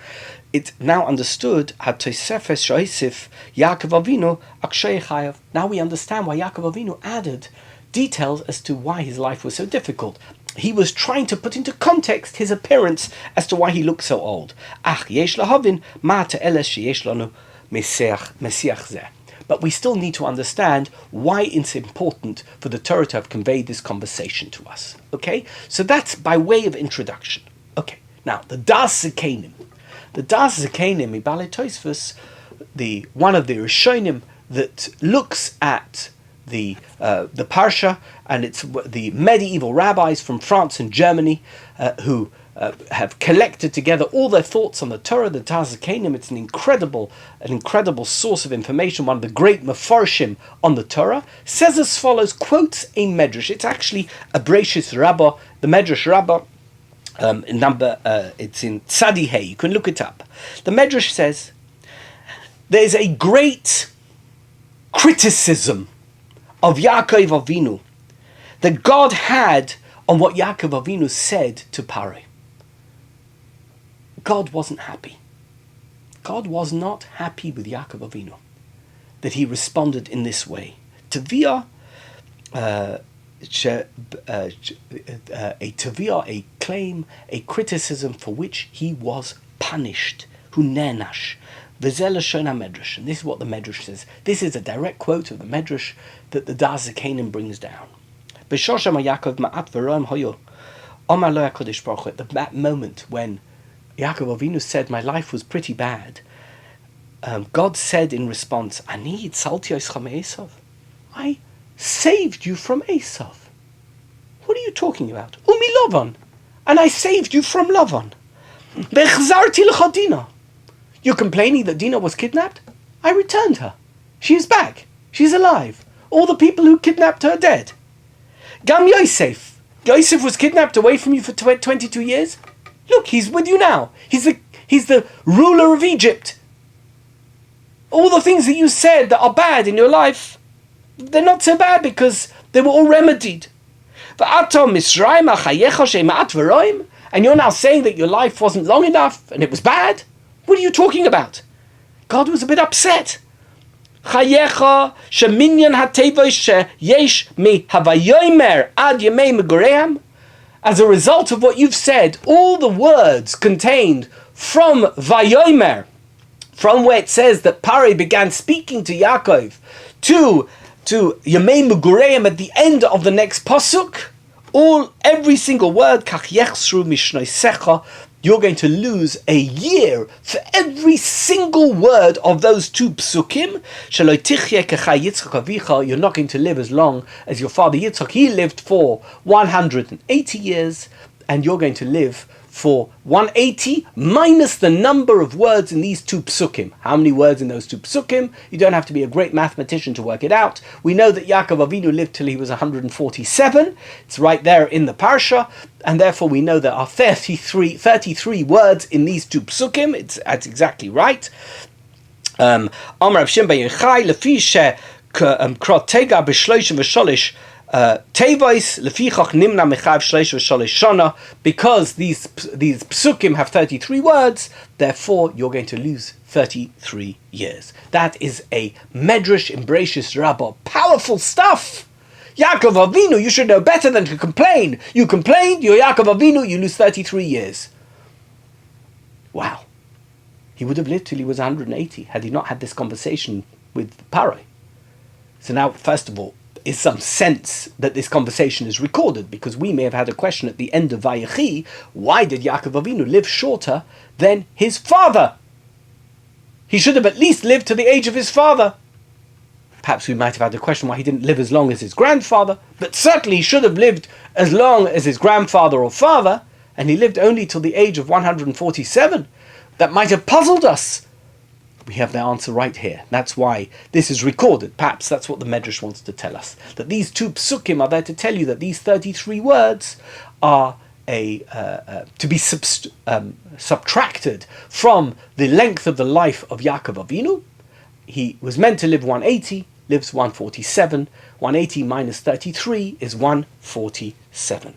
it's now understood Yaakov Avinu Akshay Chayav. Now we understand why Yaakov Avinu added details as to why his life was so difficult. He was trying to put into context his appearance as to why he looked so old. But we still need to understand why it's important for the Torah to have conveyed this conversation to us. Okay? So that's by way of introduction. Okay. Now, the Das Zekenim. The Das Zekenim, Ibale Tosfos, one of the Rishonim that looks at the Parsha, and it's the medieval rabbis from France and Germany who have collected together all their thoughts on the Torah, the Das Zekenim. It's an incredible source of information, one of the great Mefarshim on the Torah, says as follows, quotes a Midrash. It's actually a Bereshis Rabbah, the Midrash Rabbah, it's in Tzadi Hey, you can look it up. The Midrash says, there's a great criticism of Yaakov Avinu that God had on what Yaakov Avinu said to Pharaoh. God wasn't happy. God was not happy with Yaakov Avinu that he responded in this way. Taviyah, a claim, a criticism for which he was punished. Hu nenash. V'zeh lashon ha-Midrash. And this is what the Midrash says. This is a direct quote of the Midrash that the Das Zekenim brings down. B'shosham Yaakov ma'at v'roim hoyo. Omar lo HaKadosh Baruch Hu. At that moment when Yaakov Avinu said, my life was pretty bad, God said in response, Ani yitzalti oscha me'esav. I saved you from Esav. What are you talking about? Umi Lavan. And I saved you from Lavan. V'echzarti lecha Dina. You're complaining that Dina was kidnapped? I returned her. She is back. She's alive. All the people who kidnapped her are dead. Gam Yosef. Yosef was kidnapped away from you for 22 years. Look, he's with you now. He's the ruler of Egypt. All the things that you said that are bad in your life, they're not so bad because they were all remedied. And you're now saying that your life wasn't long enough and it was bad? What are you talking about? God was a bit upset. As a result of what you've said, all the words contained from Vayomer, from where it says that Pari began speaking to Yaakov, to Yemei Megureim at the end of the next pasuk, every single word, Kach yechsru mishnoisecha, you're going to lose a year for every single word of those two psukim. Shelo tichye kechai Yitzchak avicha, you're not going to live as long as your father Yitzchak. He lived for 180 years, and you're going to live for 180 minus the number of words in these two psukim. How many words in those two psukim? You don't have to be a great mathematician to work it out. We know that Yaakov Avinu lived till he was 147. It's right there in the parsha, and therefore we know there are 33 words in these two psukim. That's exactly right. Amar Rav Shimon ben Yochai lefi she krotega b'shloishim v'sholish Tevois lefichach nimna mechav shleish v'sholish shana. Because these psukim have 33 words, therefore you're going to lose 33 years. That is a Midrash in Bereshis Rabbah. Powerful stuff. Yaakov Avinu, you should know better than to complain. You complained, you're Yaakov Avinu, you lose 33 years. Wow. He would have lived till he was 180 had he not had this conversation with Pharaoh. So now, first of all, is some sense that this conversation is recorded, because we may have had a question at the end of Vayechi: why did Yaakov Avinu live shorter than his father? He should have at least lived to the age of his father. Perhaps we might have had a question why he didn't live as long as his grandfather, but certainly he should have lived as long as his grandfather or father, and he lived only till the age of 147. That might have puzzled us. We have the answer right here. That's why this is recorded. Perhaps that's what the Midrash wants to tell us. That these two psukim are there to tell you that these 33 words are to be subtracted from the length of the life of Yaakov Avinu. He was meant to live 180, lives 147. 180 minus 33 is 147.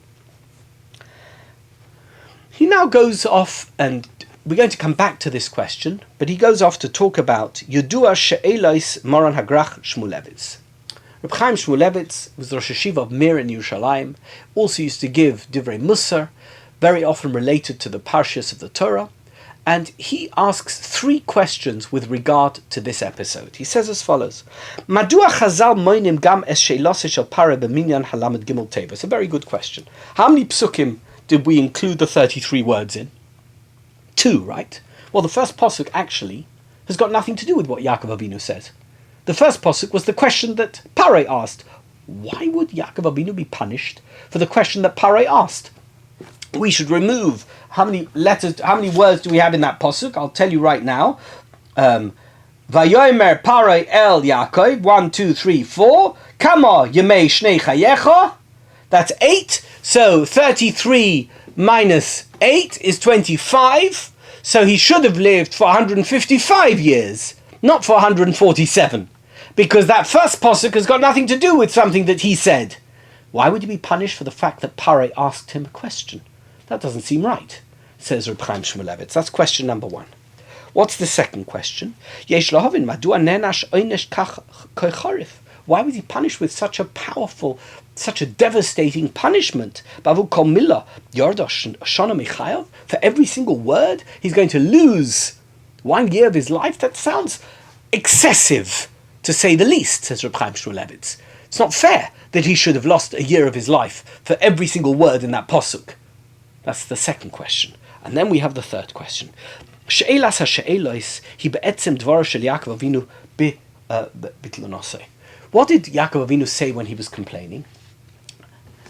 He now goes off, and we're going to come back to this question, but he goes off to talk about Yudua She'elois Moran Hagrach Shmulevitz. Reb Chaim Shmulevitz was the Rosh Hashiva of Mir in Yerushalayim, also used to give Divrei Musar, very often related to the Parshas of the Torah, and he asks 3 questions with regard to this episode. He says as follows: Madua Chazal Moinim Gam Es Sheilose Shel Parah B'Minyan Halamed Gimel Teva. It's a very good question. How many psukim did we include the 33 words in? 2, right? Well, the first pasuk actually has got nothing to do with what Yaakov Avinu says. The first pasuk was the question that Pharaoh asked. Why would Yaakov Avinu be punished for the question that Pharaoh asked? We should remove how many words do we have in that pasuk? I'll tell you right now. Vayomer Pharaoh el Yaakov, 1, 2, 3, 4. Kama yemei shnei chayecha. That's 8. So 33 minus 8 is 25. So he should have lived for 155 years, not for 147. Because that first pasuk has got nothing to do with something that he said. Why would he be punished for the fact that Pharaoh asked him a question? That doesn't seem right, says Reb Chaim Shmulevitz. That's question number 1. What's the second question? Why was he punished with such a powerful, such a devastating punishment? For every single word, he's going to lose 1 year of his life? That sounds excessive, to say the least, says Reb Chaim Shmulevitz. It's not fair that he should have lost a year of his life for every single word in that pasuk. That's the second question. And then we have the third question. She'elas ha'she'elos hi be'etzem dvaro shel Yaakov Avinu b'tlunosei. What did Yaakov Avinu say when he was complaining?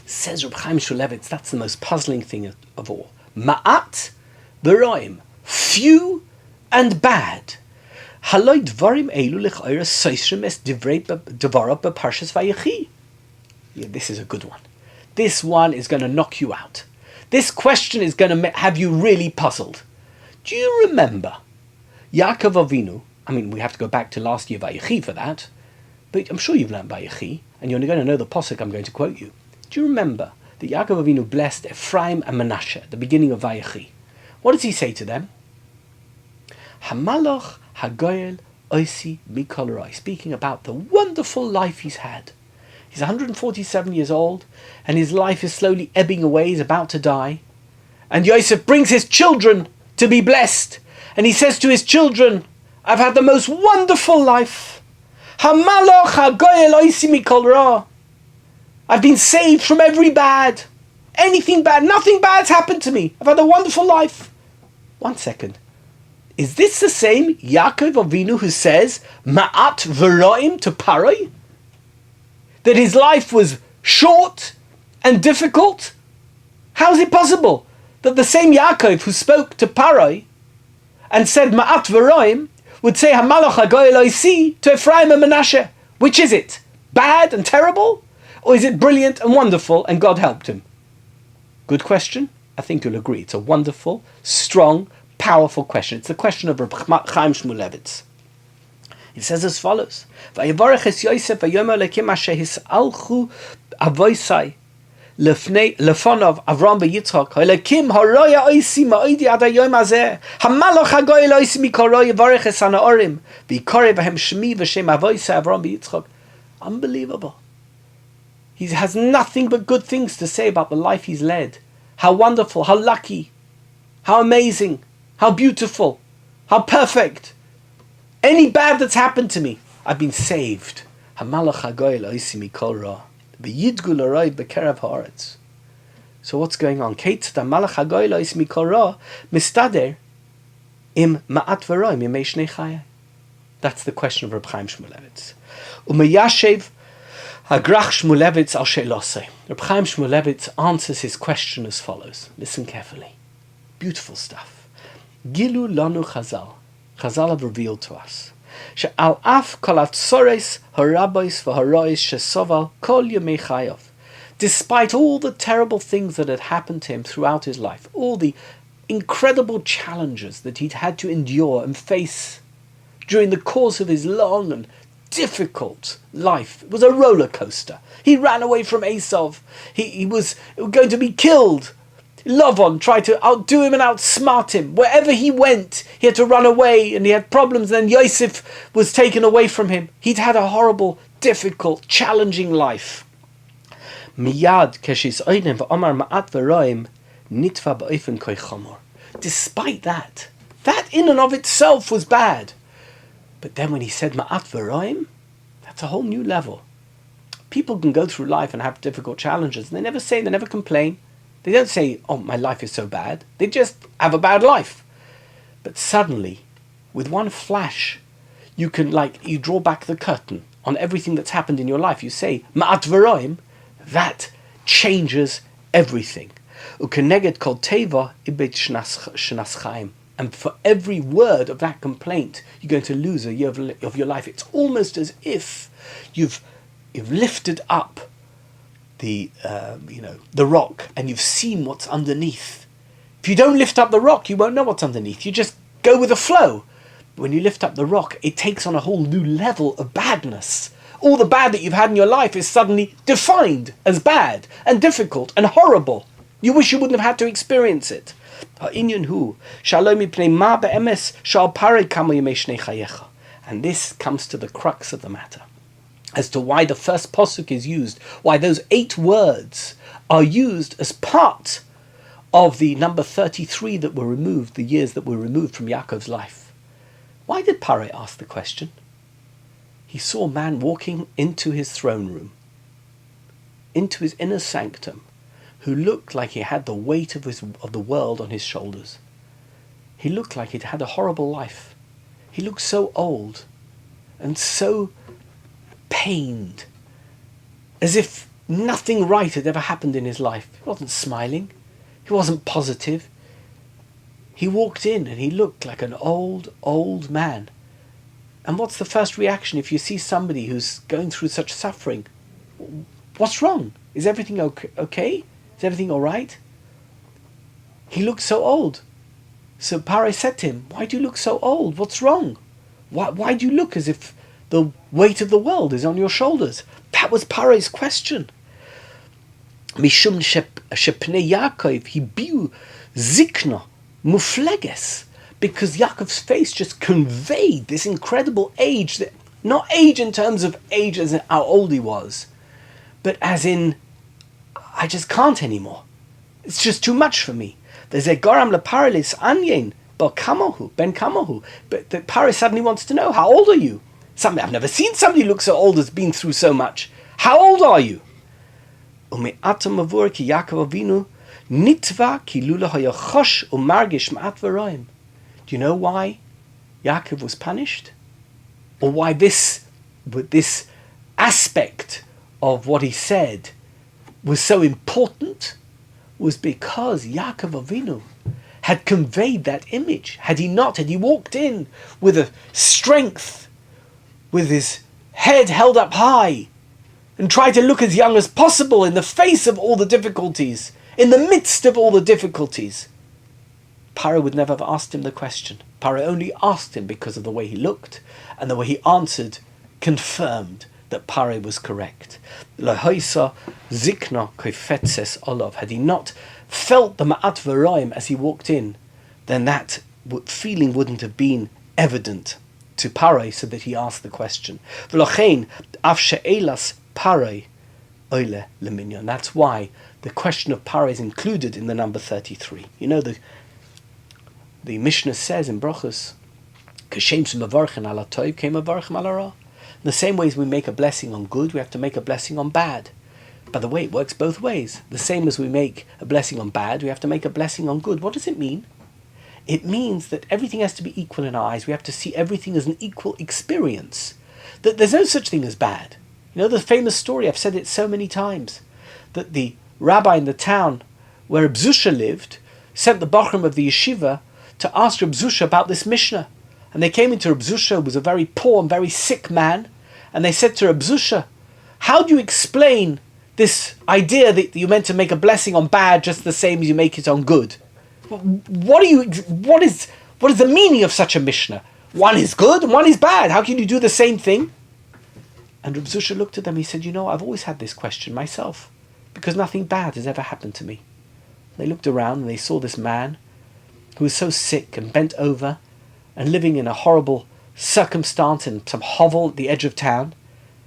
Says Reb Chaim Shmulevitz, that's the most puzzling thing of all. Ma'at v'roim, few and bad. Haloi dvarim elu l'ch'oira soisrim es divrei devarav b'Parshas Vayechi. Yeah, this is a good one. This one is going to knock you out. This question is going to have you really puzzled. Do you remember Yaakov Avinu? I mean, we have to go back to last year Vayechi for that, but I'm sure you've learned Vayechi, and you're going to know the pasuk I'm going to quote you. Do you remember that Yaakov Avinu blessed Ephraim and Manasseh at the beginning of Vayechi? What does he say to them? Hamalach hagoyel oisi mikol roi, speaking about the wonderful life he's had. He's 147 years old, and his life is slowly ebbing away. He's about to die. And Yosef brings his children to be blessed. And he says to his children, I've had the most wonderful life. Hamaloch hagoyel oisi mikol ra. I've been saved from every bad. Anything bad, nothing bad's happened to me. I've had a wonderful life. 1 second. Is this the same Yaakov Avinu who says, Ma'at v'roim to Pharaoh? That his life was short and difficult? How is it possible that the same Yaakov who spoke to Pharaoh and said Ma'at V'roim would say Hamalach HaGoy Eloisi to Ephraim and Menashe. Which is it? Bad and terrible? Or is it brilliant and wonderful and God helped him? Good question. I think you'll agree. It's a wonderful, strong, powerful question. It's the question of Reb Chaim Shmulevitz. It says as follows: Vayivarech es Yosef vayomer lekim asher hisalchu avoisai lefonov Avram v'Yitzchak halekim haroya oisi ma'odi ad hayom hazeh hamalach hagoy oisi mikoro yivarech es hanaorim v'yikore v'hem shmi v'shem avoisai Avram v'Yitzchak. Unbelievable. He has nothing but good things to say about the life he's led. How wonderful, how lucky, how amazing, how beautiful, how perfect. Any bad that's happened to me, I've been saved. Hamalach hagoy eloisi mikol ra v'yidgu l'roi b'kerev haaretz. So what's going on? Keitzad hamalach hagoy eloisi mikol ra mistader im ma'at v'roim yemei shnei chayai. That's the question of Reb Chaim Shmulevitz. Umeyashev Hagrach Shmulevitz al she'losei. Reb Chaim Shmulevitz answers his question as follows. Listen carefully. Beautiful stuff. Gilu lanu Chazal. Chazal have revealed to us. She'al af kol hatzores harabos v'harois shesoval kol yemei chayav. Despite all the terrible things that had happened to him throughout his life, all the incredible challenges that he'd had to endure and face during the course of his long and difficult life. It was a roller coaster. He ran away from Esau. He was going to be killed. Lavan tried to outdo him and outsmart him. Wherever he went, he had to run away and he had problems. And then Yosef was taken away from him. He'd had a horrible, difficult, challenging life. Miyad keshis oinem v'omar ma'at v'roim nitva ba'ofen koi chamor. Despite that in and of itself was bad. But then when he said Ma'at V'roim, that's a whole new level. People can go through life and have difficult challenges. And they never complain. They don't say, oh, my life is so bad. They just have a bad life. But suddenly, with one flash, you draw back the curtain on everything that's happened in your life. You say, Ma'at V'roim, that changes everything. U'keneged kol teva ibet shnas chaim. And for every word of that complaint, you're going to lose a year of your life. It's almost as if you've lifted up the rock and you've seen what's underneath. If you don't lift up the rock, you won't know what's underneath. You just go with the flow. But when you lift up the rock, it takes on a whole new level of badness. All the bad that you've had in your life is suddenly defined as bad and difficult and horrible. You wish you wouldn't have had to experience it. And this comes to the crux of the matter as to why the first posuk is used, why those 8 words are used as part of the number 33 that were removed, the years that were removed from Yaakov's life. Why did Pharaoh ask the question? He saw a man walking into his throne room, into his inner sanctum, who looked like he had the weight of the world on his shoulders. He looked like he'd had a horrible life. He looked so old and so pained, as if nothing right had ever happened in his life. He wasn't smiling. He wasn't positive. He walked in and he looked like an old man. And what's the first reaction if you see somebody who's going through such suffering? What's wrong? Is everything okay? Is everything all right? He looked so old. So Pharaoh said to him, why do you look so old? What's wrong? Why do you look as if the weight of the world is on your shoulders? That was Pharaoh's question. Mishum shepnei Yaakov hibiu zikna mufleges. Because Yaakov's face just conveyed this incredible age, that not age in terms of age as in how old he was, but as in, I just can't anymore. It's just too much for me. There's a goram leparalis anyen ben kamahu. But the Pharaoh suddenly wants to know, how old are you? I've never seen somebody look so old as been through so much. How old are you? Ume'atam mavur ki Yaakov Avinu nitva ki lula hayachosh umargish ma'at v'roim. Do you know why Yaakov was punished? Or why this aspect of what he said was so important? was because Yaakov Avinu had conveyed that image. Had he not, had he walked in with a strength, with his head held up high, and tried to look as young as possible in the face of all the difficulties, in the midst of all the difficulties, Pharaoh would never have asked him the question. Pharaoh only asked him because of the way he looked, and the way he answered confirmed that Pharaoh was correct. Lahoisa zikna koifetzes olav. Had he not felt the ma'at v'roim as he walked in, then that feeling wouldn't have been evident to Pharaoh, so that he asked the question. V'lochein af she'elas Pharaoh oile leminyan. That's why the question of Pharaoh is included in the number 33. You know, the Mishnah says in Brachos, Kashem mevarchen ala tov came mevarchen ala ra. In the same way as we make a blessing on good, we have to make a blessing on bad. By the way, it works both ways. The same as we make a blessing on bad, we have to make a blessing on good. What does it mean? It means that everything has to be equal in our eyes. We have to see everything as an equal experience. That there's no such thing as bad. You know the famous story, I've said it so many times, that the rabbi in the town where Reb Zusha lived sent the Bachrim of the yeshiva to ask Reb Zusha about this Mishnah. And they came into Reb Zusha, who was a very poor and very sick man, and they said to Reb Zusha, how do you explain this idea that you're meant to make a blessing on bad just the same as you make it on good? What is the meaning of such a Mishnah? One is good and one is bad. How can you do the same thing? And Reb Zusha looked at them. He said, I've always had this question myself, because nothing bad has ever happened to me. They looked around and they saw this man who was so sick and bent over and living in a horrible circumstance in some hovel at the edge of town.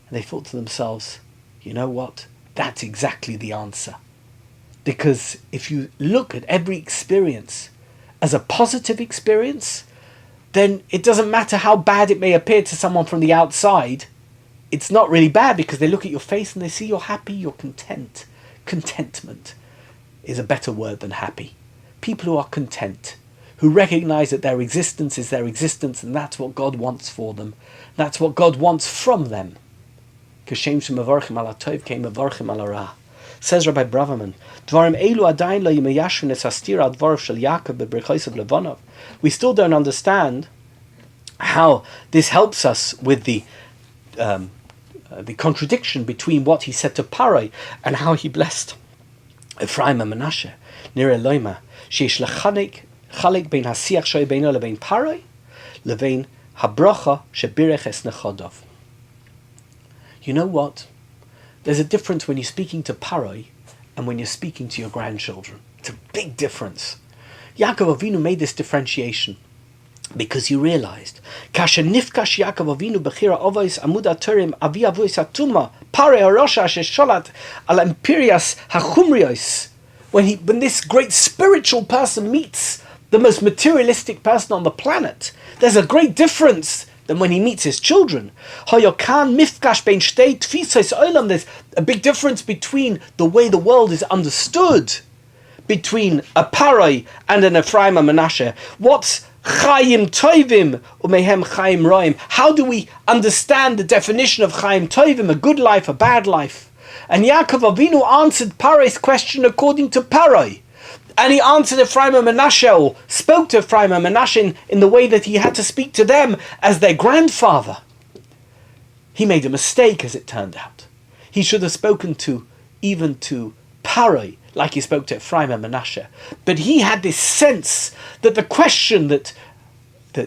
And they thought to themselves, you know what? That's exactly the answer. Because if you look at every experience as a positive experience, then it doesn't matter how bad it may appear to someone from the outside. It's not really bad, because they look at your face and they see you're happy, you're content. Contentment is a better word than happy. People who are content, who recognize that their existence is their existence, and that's what God wants for them. That's what God wants from them. Kashem shemevarchim ala tov came mevarchim ala ra. Says Rabbi Braverman, Dvarim elu adayin lo yimeyashvin es hastira advarav shel Yaakov bebrichosav levanav. We still don't understand how this helps us with the contradiction between what he said to Pharaoh and how he blessed Ephraim and Manasseh. Nire loima sheish lechalek bein hasiach shoy beino lebein Pharaoh lebein habracha shebirech es nechodov. You know what? There's a difference when you're speaking to Pharaoh and when you're speaking to your grandchildren. It's a big difference. Yaakov Avinu made this differentiation because he realized Kasher nifkash Yaakov Avinu bechira avos amud aturim avi avos atuma Pharaoh harosha shesholat al imperias hachumrios. When this great spiritual person meets the most materialistic person on the planet, there's a great difference than when he meets his children. There's a big difference between the way the world is understood between a Pharaoh and an Ephraim and Manasseh. What's Chaim Tovim umehem Chaim Roim? How do we understand the definition of Chaim Tovim, a good life, a bad life? And Yaakov Avinu answered Pharaoh's question according to Pharaoh. And he answered Ephraim and Manasseh, or spoke to Ephraim and Manasseh in the way that he had to speak to them as their grandfather. He made a mistake, as it turned out. He should have spoken even to Pharaoh like he spoke to Ephraim and Manasseh. But he had this sense that the question that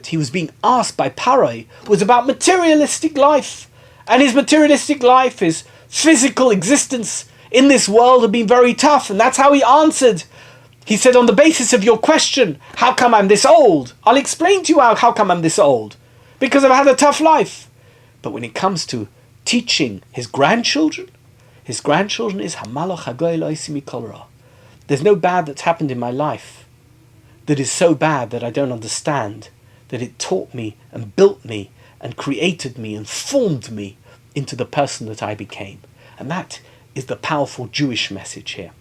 he was being asked by Pharaoh was about materialistic life. And his materialistic life, his physical existence in this world had been very tough. And that's how he answered. He said, on the basis of your question, how come I'm this old? I'll explain to you how come I'm this old. Because I've had a tough life. But when it comes to teaching his grandchildren is Hamalach Hagoy Lo Isimi Kol Ra. There's no bad that's happened in my life that is so bad that I don't understand, that it taught me and built me and created me and formed me into the person that I became. And that is the powerful Jewish message here.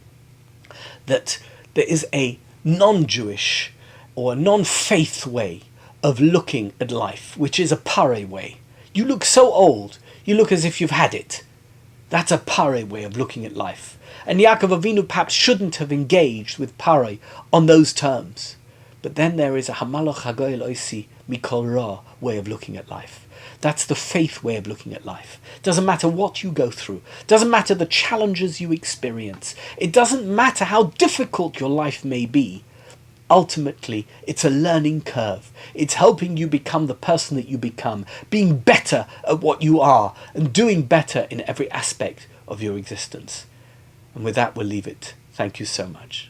That there is a non-Jewish or a non-faith way of looking at life, which is a Pharaoh way. You look so old, you look as if you've had it. That's a Pare way of looking at life. And Yaakov Avinu perhaps shouldn't have engaged with Pare on those terms. But then there is a Hamaloch Hagoyel Oisi Mikol Ra way of looking at life. That's the faith way of looking at life. Doesn't matter what you go through. Doesn't matter the challenges you experience. It doesn't matter how difficult your life may be. Ultimately, it's a learning curve. It's helping you become the person that you become, being better at what you are, and doing better in every aspect of your existence. And with that, we'll leave it. Thank you so much.